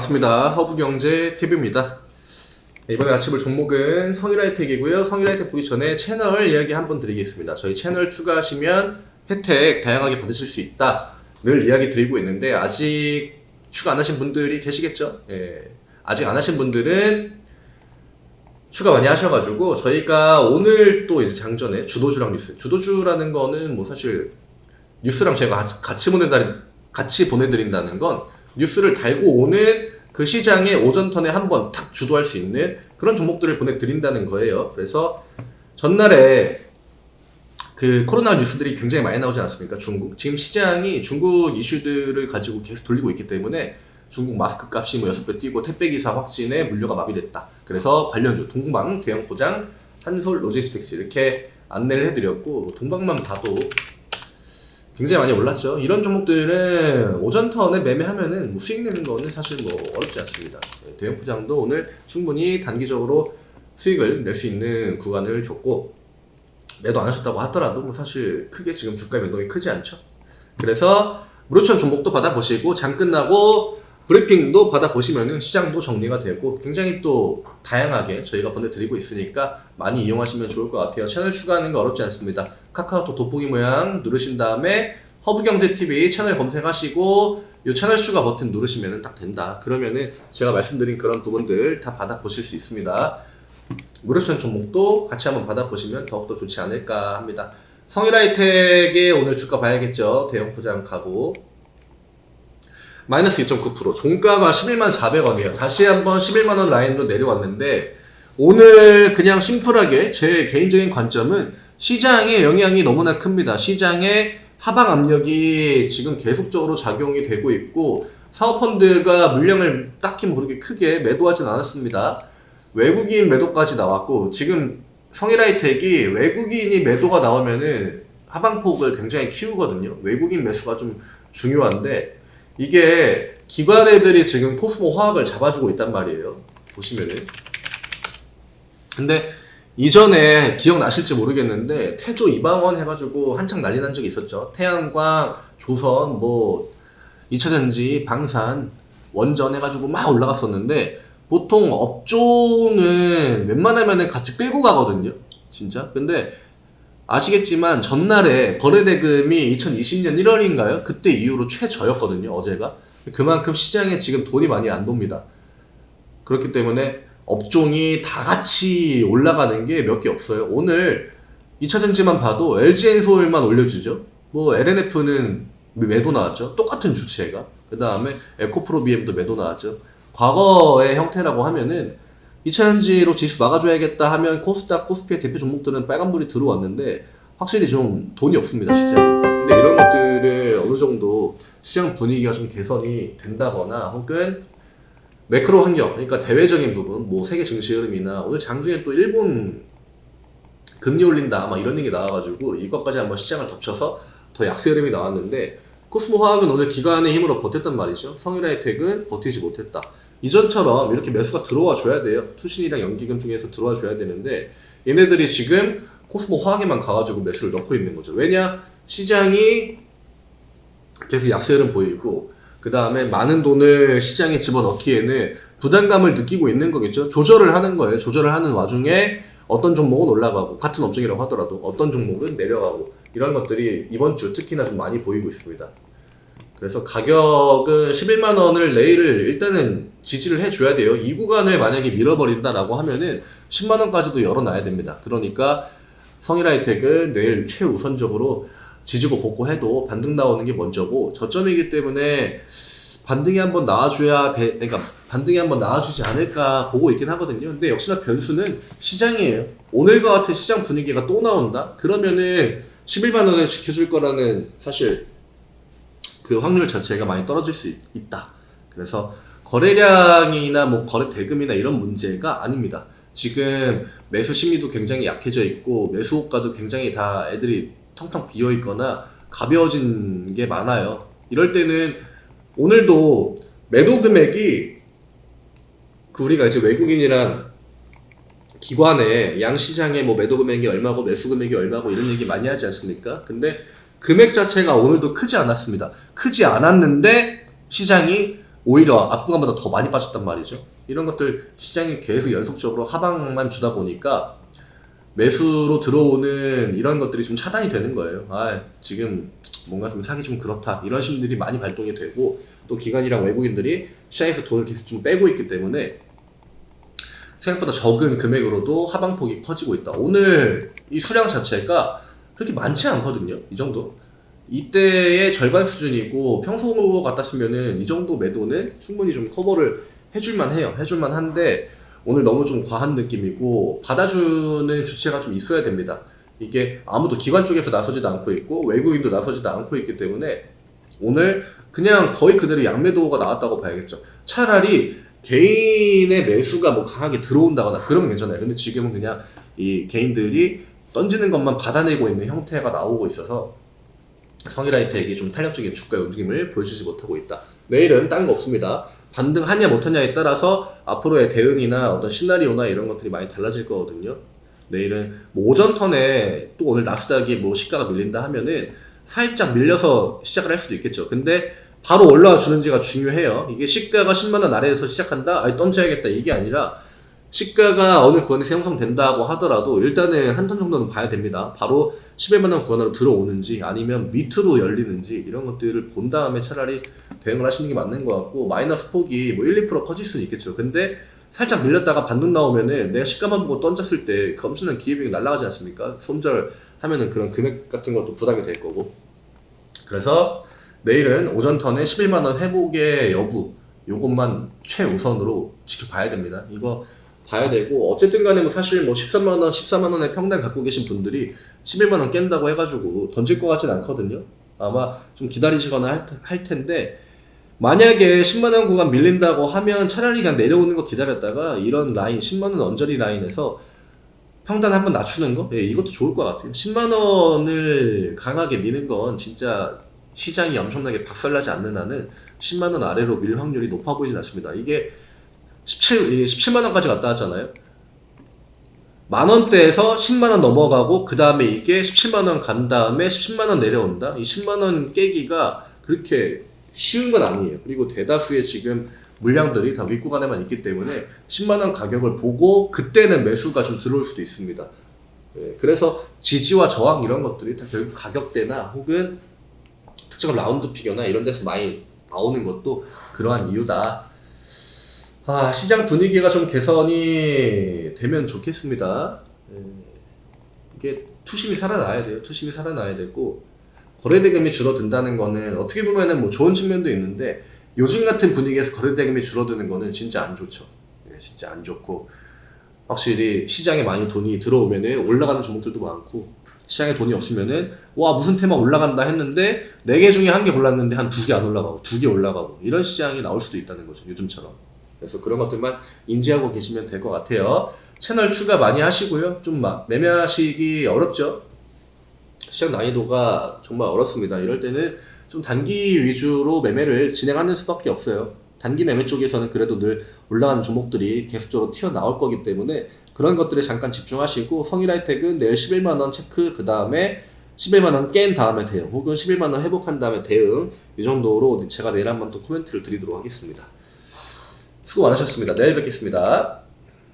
반갑습니다. 허브경제TV입니다. 이번에 같이 볼 종목은 성일하이텍이고요. 성일하이텍 보기 전에 채널 이야기 한번 드리겠습니다. 저희 채널 추가하시면 혜택 다양하게 받으실 수 있다 늘 이야기 드리고 있는데 아직 추가 안 하신 분들이 계시겠죠? 아직 안 하신 분들은 추가 많이 하셔가지고 저희가 오늘 또 이제 장전에 주도주랑 뉴스, 주도주라는 거는 뭐 사실 뉴스랑 제가 같이 보내드린다는 건 뉴스를 달고 오는 그 시장의 오전턴에 한번 탁 주도할 수 있는 그런 종목들을 보내드린다는 거예요. 그래서 전날에 그 코로나 뉴스들이 굉장히 많이 나오지 않았습니까? 중국. 지금 시장이 중국 이슈들을 가지고 계속 돌리고 있기 때문에 중국 마스크 값이 뭐 6배 뛰고 택배기사 확진에 물류가 마비됐다. 그래서 관련주 동방, 대형포장, 한솔, 로지스틱스 이렇게 안내를 해드렸고 동방만 봐도 굉장히 많이 올랐죠. 이런 종목들은 오전턴에 매매하면은 수익 내는 거는 사실 뭐 어렵지 않습니다. 대형포장도 오늘 충분히 단기적으로 수익을 낼 수 있는 구간을 줬고 매도 안 하셨다고 하더라도 뭐 사실 크게 지금 주가 변동이 크지 않죠. 그래서 무료천 종목도 받아보시고 장 끝나고 브리핑도 받아보시면은 시장도 정리가 되고 굉장히 또 다양하게 저희가 보내드리고 있으니까 많이 이용하시면 좋을 것 같아요. 채널 추가하는 거 어렵지 않습니다. 카카오톡 돋보기 모양 누르신 다음에 허브경제TV 채널 검색하시고 이 채널 추가 버튼 누르시면 딱 된다. 그러면은 제가 말씀드린 그런 부분들 다 받아보실 수 있습니다. 무료천 종목도 같이 한번 받아보시면 더욱더 좋지 않을까 합니다. 성일하이텍의 오늘 주가 봐야겠죠. 대형포장 가고 마이너스 2.9%, 종가가 11만 400원이에요. 다시 한번 11만원 라인으로 내려왔는데 오늘 그냥 심플하게 제 개인적인 관점은 시장의 영향이 너무나 큽니다. 시장의 하방 압력이 지금 계속적으로 작용이 되고 있고 사모펀드가 물량을 딱히 뭐 그렇게 크게 매도하진 않았습니다. 외국인 매도까지 나왔고 지금 성일하이텍이 외국인이 매도가 나오면은 하방폭을 굉장히 키우거든요. 외국인 매수가 좀 중요한데 이게 기관 애들이 지금 코스모 화학을 잡아주고 있단 말이에요. 보시면은. 근데 이전에 기억나실지 모르겠는데 태조 이방원 해가지고 한창 난리 난 적이 있었죠. 태양광, 조선, 뭐 2차전지, 방산, 원전 해가지고 막 올라갔었는데 보통 업종은 웬만하면은 같이 끌고 가거든요. 진짜. 근데 아시겠지만 전날에 거래대금이 2020년 1월인가요? 그때 이후로 최저였거든요. 어제가. 그만큼 시장에 지금 돈이 많이 안 돕니다. 그렇기 때문에 업종이 다 같이 올라가는 게 몇 개 없어요. 오늘 2차전지만 봐도 LG엔솔만 올려주죠. 뭐 LNF는 매도 나왔죠. 똑같은 주체가. 그 다음에 에코프로비엠도 매도 나왔죠. 과거의 형태라고 하면은 2차전지로 지수 막아줘야겠다 하면 코스닥, 코스피의 대표 종목들은 빨간불이 들어왔는데 확실히 좀 돈이 없습니다, 시장. 근데 이런 것들을 어느 정도 시장 분위기가 좀 개선이 된다거나 혹은 매크로 환경, 그러니까 대외적인 부분, 뭐 세계 증시 흐름이나 오늘 장중에 또 일본 금리 올린다, 막 이런 얘기 나와가지고 이것까지 한번 시장을 덮쳐서 더 약세 흐름이 나왔는데 코스모 화학은 오늘 기관의 힘으로 버텼단 말이죠. 성일하이텍은 버티지 못했다. 이전처럼 이렇게 매수가 들어와 줘야 돼요. 투신이랑 연기금 중에서 들어와 줘야 되는데 얘네들이 지금 코스모 화학에만 가가지고 매수를 넣고 있는 거죠. 왜냐? 시장이 계속 약세 흐름 보이고 그 다음에 많은 돈을 시장에 집어넣기에는 부담감을 느끼고 있는 거겠죠. 조절을 하는 거예요. 조절을 하는 와중에 어떤 종목은 올라가고 같은 업종이라고 하더라도 어떤 종목은 내려가고 이런 것들이 이번 주 특히나 좀 많이 보이고 있습니다. 그래서 가격은 11만원을 내일을 일단은 지지를 해줘야 돼요. 이 구간을 만약에 밀어버린다라고 하면은 10만원까지도 열어놔야 됩니다. 그러니까 성일하이텍은 내일 최우선적으로 지지고 복구해도 반등 나오는 게 먼저고 저점이기 때문에 반등이 한번 나와줘야 그러니까 반등이 한번 나와주지 않을까 보고 있긴 하거든요. 근데 역시나 변수는 시장이에요. 오늘과 같은 시장 분위기가 또 나온다? 그러면은 11만원을 지켜줄 거라는 사실 그 확률 자체가 많이 떨어질 수 있다. 그래서 거래량이나 뭐 거래 대금이나 이런 문제가 아닙니다. 지금 매수 심리도 굉장히 약해져 있고 매수 호가도 굉장히 다 애들이 텅텅 비어 있거나 가벼워진 게 많아요. 이럴 때는 오늘도 매도 금액이 그 우리가 이제 외국인이랑 기관에 양시장에 뭐 매도 금액이 얼마고 매수 금액이 얼마고 이런 얘기 많이 하지 않습니까? 근데 금액 자체가 오늘도 크지 않았습니다. 크지 않았는데 시장이 오히려 앞구간보다 더 많이 빠졌단 말이죠. 이런 것들 시장이 계속 연속적으로 하방만 주다 보니까 매수로 들어오는 이런 것들이 좀 차단이 되는 거예요. 아, 지금 뭔가 좀 사기 좀 그렇다. 이런 심들이 많이 발동이 되고, 또 기관이랑 외국인들이 시장에서 돈을 계속 좀 빼고 있기 때문에 생각보다 적은 금액으로도 하방폭이 커지고 있다. 오늘 이 수량 자체가 그렇게 많지 않거든요. 이 정도. 이때의 절반 수준이고, 평소 같았으면은 이 정도 매도는 충분히 좀 커버를 해줄만 해요. 해줄만 한데, 오늘 너무 좀 과한 느낌이고, 받아주는 주체가 좀 있어야 됩니다. 이게 아무도 기관 쪽에서 나서지도 않고 있고, 외국인도 나서지도 않고 있기 때문에, 오늘 그냥 거의 그대로 양매도가 나왔다고 봐야겠죠. 차라리 개인의 매수가 뭐 강하게 들어온다거나 그러면 괜찮아요. 근데 지금은 그냥 이 개인들이 던지는 것만 받아내고 있는 형태가 나오고 있어서 성일하이텍이 좀 탄력적인 주가의 움직임을 보여주지 못하고 있다. 내일은 딴 거 없습니다. 반등하냐 못하냐에 따라서 앞으로의 대응이나 어떤 시나리오나 이런 것들이 많이 달라질 거거든요. 내일은 뭐 오전 턴에 또 오늘 나스닥이 뭐 시가가 밀린다 하면은 살짝 밀려서 시작을 할 수도 있겠죠. 근데 바로 올라와 주는지가 중요해요. 이게 시가가 10만원 아래에서 시작한다? 아니 던져야겠다 이게 아니라 시가가 어느 구간에서 형성된다고 하더라도 일단은 한 턴 정도는 봐야 됩니다. 바로 11만원 구간으로 들어오는지 아니면 밑으로 열리는지 이런 것들을 본 다음에 차라리 대응을 하시는 게 맞는 것 같고, 마이너스 폭이 뭐 1, 2% 커질 수는 있겠죠. 근데 살짝 밀렸다가 반등 나오면은 내가 시가만 보고 던졌을 때 그 엄청난 기회비용이 날아가지 않습니까? 손절하면은 그런 금액 같은 것도 부담이 될 거고. 그래서 내일은 오전 턴에 11만원 회복의 여부, 요것만 최우선으로 지켜봐야 됩니다. 이거 봐야 되고, 어쨌든 간에 뭐 사실 뭐 13만원, 14만원의 평단 갖고 계신 분들이 11만원 깬다고 해가지고 던질 것 같진 않거든요. 아마 좀 기다리시거나 할 텐데, 만약에 10만원 구간 밀린다고 하면 차라리 그냥 내려오는 거 기다렸다가 이런 라인, 10만원 언저리 라인에서 평단 한번 낮추는 거? 예, 이것도 좋을 것 같아요. 10만원을 강하게 미는 건 진짜 시장이 엄청나게 박살나지 않는 한은 10만원 아래로 밀 확률이 높아 보이진 않습니다. 이게 17만원까지 갔다 왔잖아요. 만원대에서 10만원 넘어가고, 그 다음에 이게 17만원 간 다음에 10만원 내려온다? 이 10만원 깨기가 그렇게 쉬운 건 아니에요. 그리고 대다수의 지금 물량들이 다 윗구간에만 있기 때문에 10만원 가격을 보고 그때는 매수가 좀 들어올 수도 있습니다. 예, 그래서 지지와 저항 이런 것들이 다 결국 가격대나 혹은 특정 라운드 피겨나 이런 데서 많이 나오는 것도 그러한 이유다. 아, 시장 분위기가 좀 개선이 되면 좋겠습니다. 예, 이게 투심이 살아나야 돼요. 투심이 살아나야 되고, 거래대금이 줄어든다는 거는 어떻게 보면은 뭐 좋은 측면도 있는데, 요즘 같은 분위기에서 거래대금이 줄어드는 거는 진짜 안 좋죠. 예, 진짜 안 좋고, 확실히 시장에 많이 돈이 들어오면은 올라가는 종목들도 많고, 시장에 돈이 없으면은 와 무슨 테마 올라간다 했는데 4개 중에 1개 골랐는데 한 2개 안 올라가고 2개 올라가고 이런 시장이 나올 수도 있다는 거죠, 요즘처럼. 그래서 그런 것들만 인지하고 계시면 될 것 같아요. 채널 추가 많이 하시고요. 좀 매매하시기 어렵죠. 시장 난이도가 정말 어렵습니다. 이럴 때는 좀 단기 위주로 매매를 진행하는 수밖에 없어요. 단기 매매 쪽에서는 그래도 늘 올라가는 종목들이 계속적으로 튀어나올 거기 때문에 그런 것들에 잠깐 집중하시고, 성일하이텍은 내일 11만원 체크, 그 다음에 11만원 깬 다음에 대응, 혹은 11만원 회복한 다음에 대응, 이 정도로 제가 내일 한번 또 코멘트를 드리도록 하겠습니다. 수고 많으셨습니다. 내일 뵙겠습니다.